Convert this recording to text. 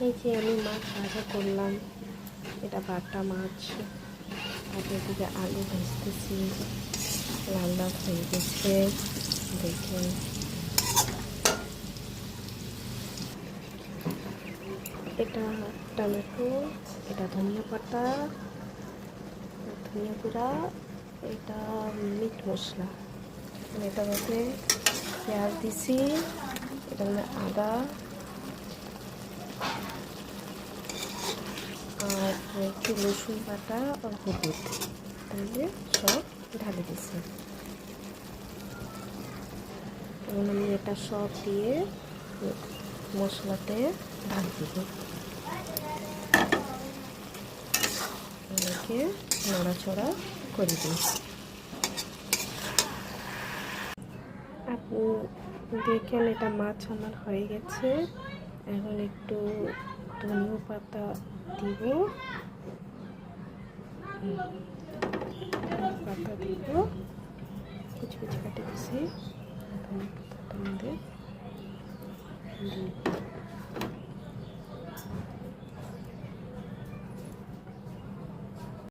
এই যে আমি মাছ ভাজা করলাম, এটা বাটা মাছ। আর এদিকে আলু ভাজতেছি, লাল লাল হয়ে গেছে দেখুন। এটা টমেটো, এটা ধনিয়া পাতা, ধনিয়া গুঁড়া, এটা মিট মশলা। এটার মধ্যে পেঁয়াজ দিছি, এটার মধ্যে আদা আর একটু রসুন বাটা আর হলুদ তাহলে সব ঢালে দিছি। এবং আমি এটা সব দিয়ে মশলাতে ঢাল দিব। এটাকে নড়াচড়া করে দিই। আপনি দেখেন এটা মাছ আমার হয়ে গেছে। এখন একটু ধনিয়া পাতা দিব, পাতা দিব।